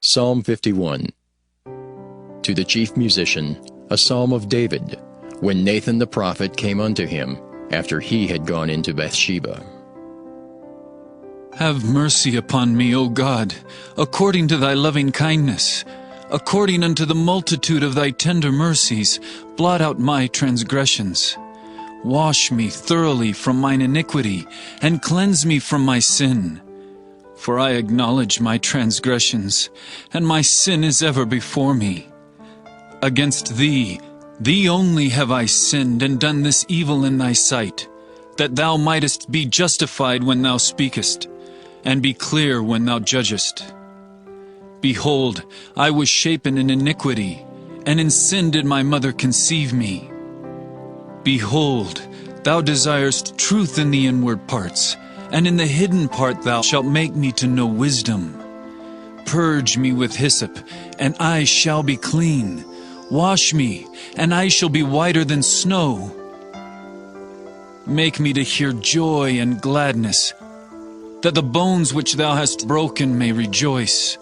Psalm 51. To the chief musician, a psalm of David, when Nathan the prophet came unto him, after he had gone into Bathsheba. Have mercy upon me, O God, according to thy loving kindness. According unto the multitude of thy tender mercies, blot out my transgressions. Wash me thoroughly from mine iniquity, and cleanse me from my sin. For I acknowledge my transgressions, and my sin is ever before me. Against thee, thee only have I sinned, and done this evil in thy sight, that thou mightest be justified when thou speakest, and be clear when thou judgest. Behold, I was shapen in iniquity, and in sin did my mother conceive me. Behold, thou desirest truth in the inward parts, and in the hidden part thou shalt make me to know wisdom. Purge me with hyssop, and I shall be clean. Wash me, and I shall be whiter than snow. Make me to hear joy and gladness, that the bones which thou hast broken may rejoice.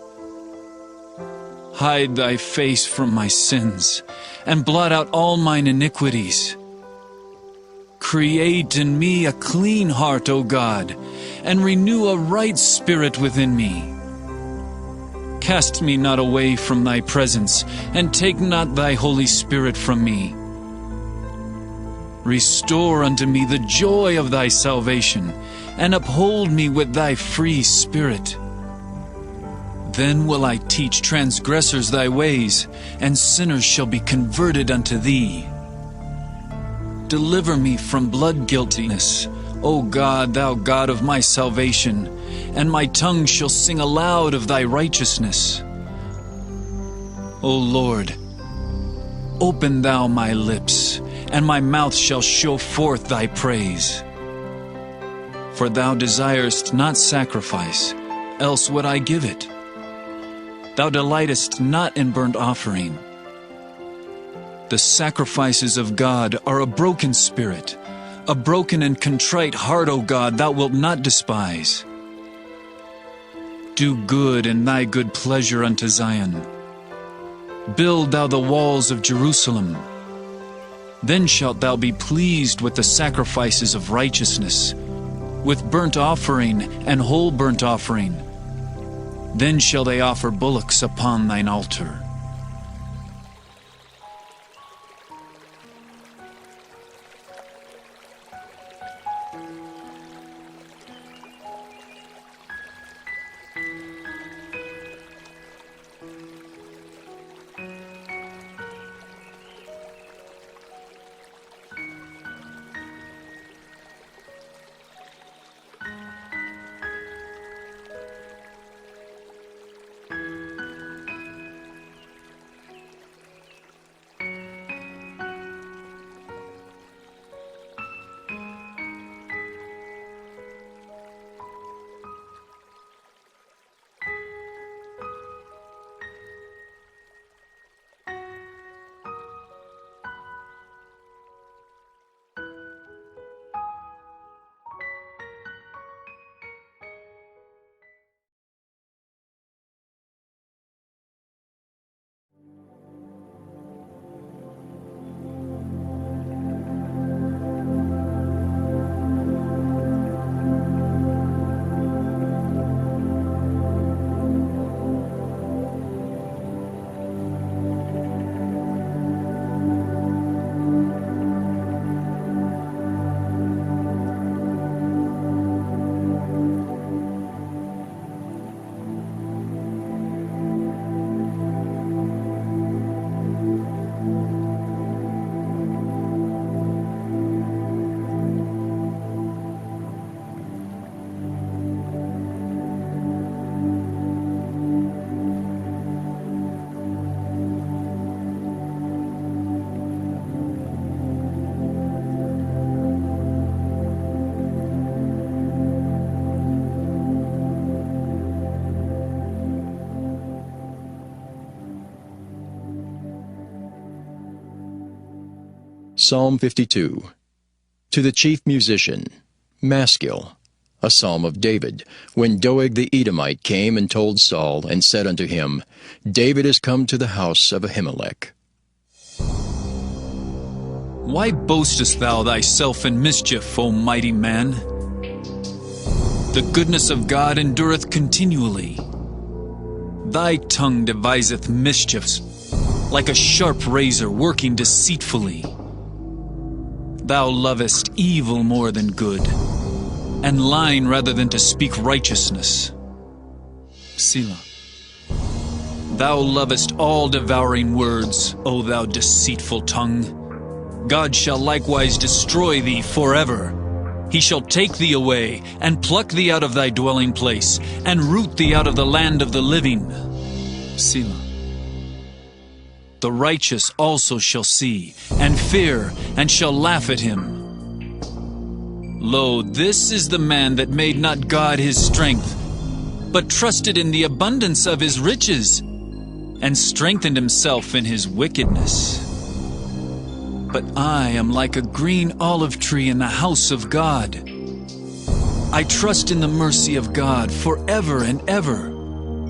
Hide thy face from my sins, and blot out all mine iniquities. Create in me a clean heart, O God, and renew a right spirit within me. Cast me not away from thy presence, and take not thy Holy Spirit from me. Restore unto me the joy of thy salvation, and uphold me with thy free spirit. Then will I teach transgressors thy ways, and sinners shall be converted unto thee. Deliver me from blood guiltiness, O God, thou God of my salvation, and my tongue shall sing aloud of thy righteousness. O Lord, open thou my lips, and my mouth shall show forth thy praise. For thou desirest not sacrifice, else would I give it. Thou delightest not in burnt offering. The sacrifices of God are a broken spirit, a broken and contrite heart, O God, thou wilt not despise. Do good in thy good pleasure unto Zion. Build thou the walls of Jerusalem. Then shalt thou be pleased with the sacrifices of righteousness, with burnt offering and whole burnt offering. Then shall they offer bullocks upon thine altar. Psalm 52. To the chief musician, Maskil, a psalm of David, when Doeg the Edomite came and told Saul, and said unto him, David is come to the house of Ahimelech. Why boastest thou thyself in mischief, O mighty man? The goodness of God endureth continually. Thy tongue deviseth mischiefs, like a sharp razor working deceitfully. Thou lovest evil more than good, and lying rather than to speak righteousness. Selah. Thou lovest all devouring words, O thou deceitful tongue. God shall likewise destroy thee forever. He shall take thee away, and pluck thee out of thy dwelling place, and root thee out of the land of the living. Selah. The righteous also shall see, and fear, and shall laugh at him. Lo, this is the man that made not God his strength, but trusted in the abundance of his riches, and strengthened himself in his wickedness. But I am like a green olive tree in the house of God. I trust in the mercy of God forever and ever.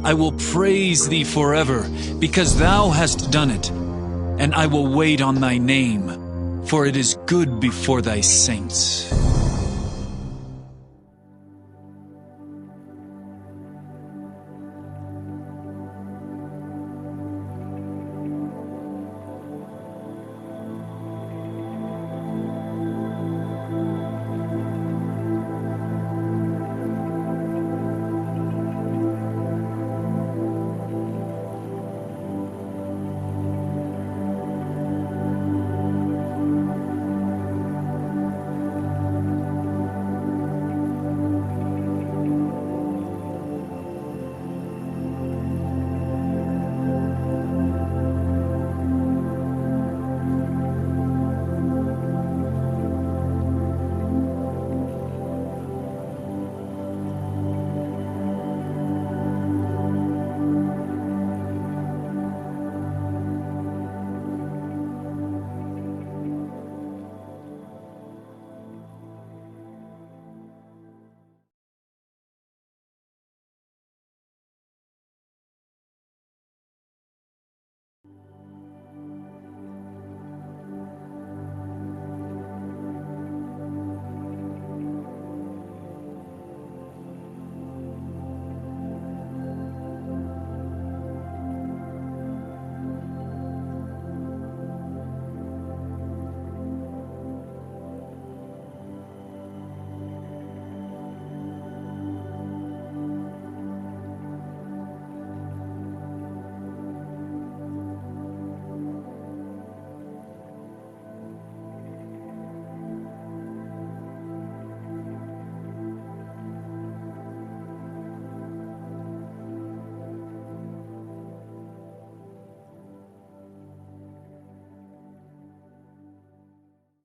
I will praise thee forever, because thou hast done it, and I will wait on thy name, for it is good before thy saints.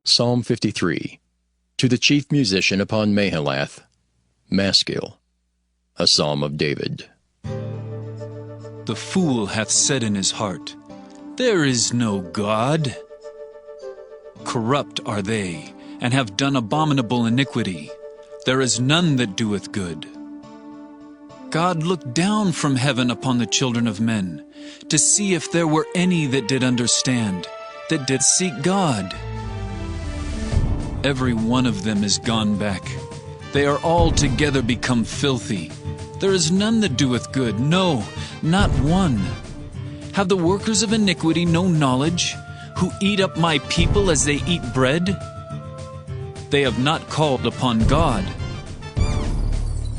Psalm 53. To the chief musician upon Mahalath, Maskil, a psalm of David. The fool hath said in his heart, There is no God. Corrupt are they, and have done abominable iniquity. There is none that doeth good. God looked down from heaven upon the children of men, to see if there were any that did understand, that did seek God. Every one of them is gone back. They are altogether become filthy. There is none that doeth good, no, not one. Have the workers of iniquity no knowledge, who eat up my people as they eat bread? They have not called upon God.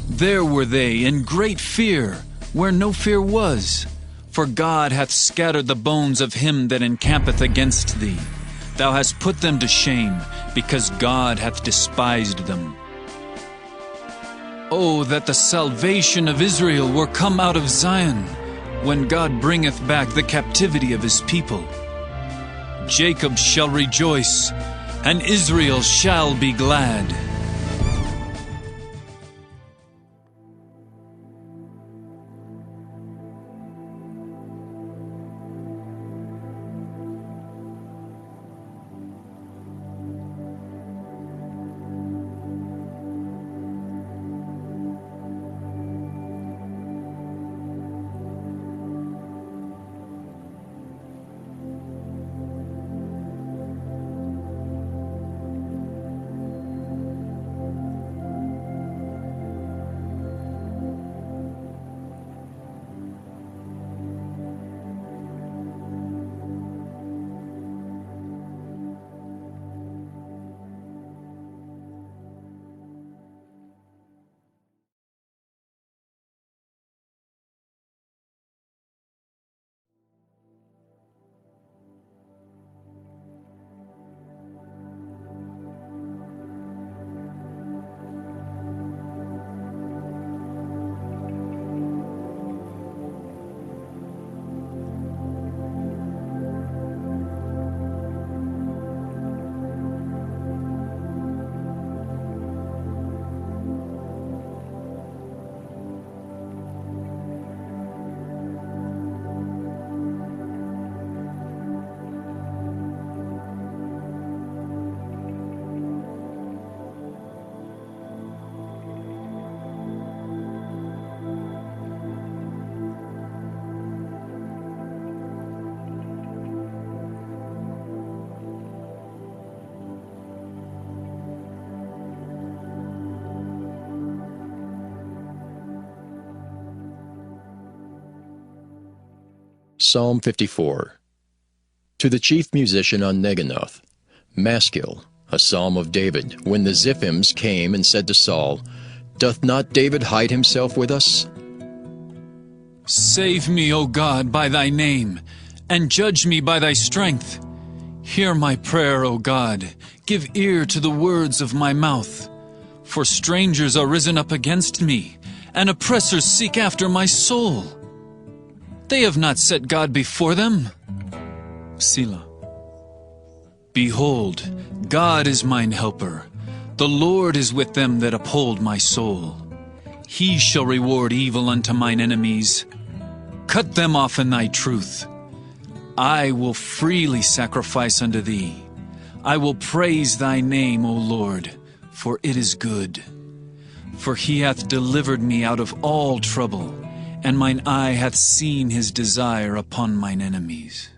There were they in great fear, where no fear was. For God hath scattered the bones of him that encampeth against thee. Thou hast put them to shame, because God hath despised them. Oh, that the salvation of Israel were come out of Zion, when God bringeth back the captivity of his people. Jacob shall rejoice, and Israel shall be glad. Psalm 54. To the chief musician on Neginoth, Maskil, a psalm of David, when the Ziphims came and said to Saul, Doth not David hide himself with us? Save me, O God, by thy name, and judge me by thy strength. Hear my prayer, O God. Give ear to the words of my mouth. For strangers are risen up against me, and oppressors seek after my soul. They have not set God before them. Selah. Behold, God is mine helper. The Lord is with them that uphold my soul. He shall reward evil unto mine enemies. Cut them off in thy truth. I will freely sacrifice unto thee. I will praise thy name, O Lord, for it is good. For he hath delivered me out of all trouble, and mine eye hath seen his desire upon mine enemies.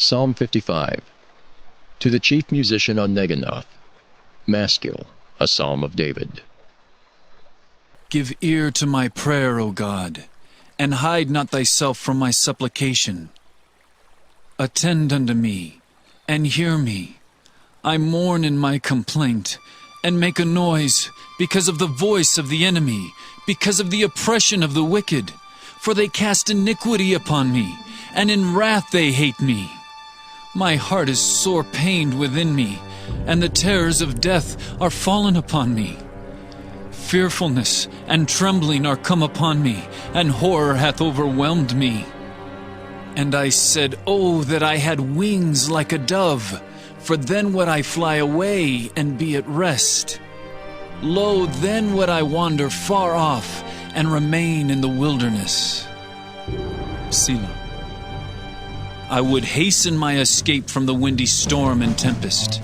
Psalm 55. To the chief musician on Neginoth, Maskil, a psalm of David. Give ear to my prayer, O God, and hide not thyself from my supplication. Attend unto me, and hear me. I mourn in my complaint, and make a noise, because of the voice of the enemy, because of the oppression of the wicked. For they cast iniquity upon me, and in wrath they hate me. My heart is sore pained within me, and the terrors of death are fallen upon me. Fearfulness and trembling are come upon me, and horror hath overwhelmed me. And I said, Oh, that I had wings like a dove, for then would I fly away and be at rest. Lo, then would I wander far off and remain in the wilderness. Selah. I would hasten my escape from the windy storm and tempest.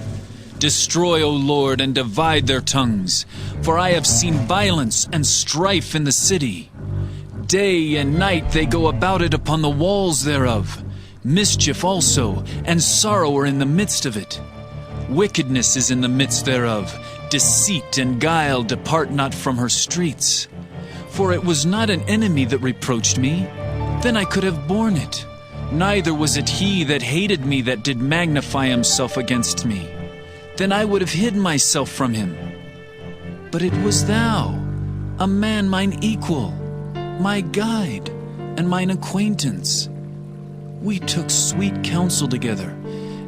Destroy, O Lord, and divide their tongues, for I have seen violence and strife in the city. Day and night they go about it upon the walls thereof. Mischief also, and sorrow are in the midst of it. Wickedness is in the midst thereof. Deceit and guile depart not from her streets. For it was not an enemy that reproached me, then I could have borne it. Neither was it he that hated me that did magnify himself against me. Then I would have hid myself from him. But it was thou, a man mine equal, my guide, and mine acquaintance. We took sweet counsel together,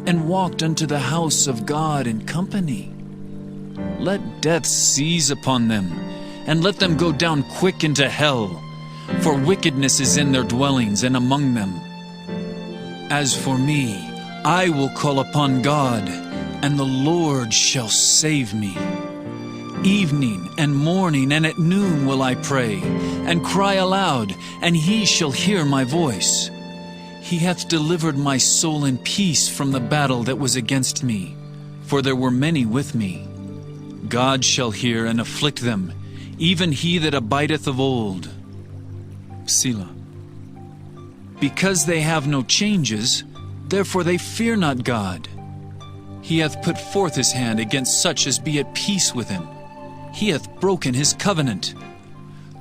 and walked unto the house of God in company. Let death seize upon them, and let them go down quick into hell. for wickedness is in their dwellings and among them. As for me, I will call upon God, and the Lord shall save me. Evening and morning and at noon will I pray, and cry aloud, and he shall hear my voice. He hath delivered my soul in peace from the battle that was against me, for there were many with me. God shall hear and afflict them, even he that abideth of old. Selah. Because they have no changes, therefore they fear not God. He hath put forth his hand against such as be at peace with him. He hath broken his covenant.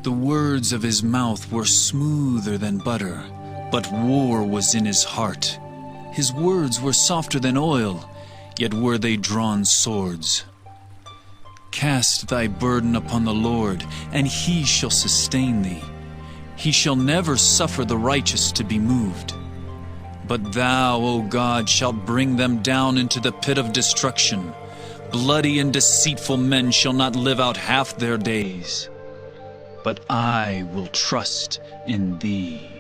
The words of his mouth were smoother than butter, but war was in his heart. His words were softer than oil, yet were they drawn swords. Cast thy burden upon the Lord, and he shall sustain thee. He shall never suffer the righteous to be moved. But thou, O God, shalt bring them down into the pit of destruction. Bloody and deceitful men shall not live out half their days. But I will trust in thee.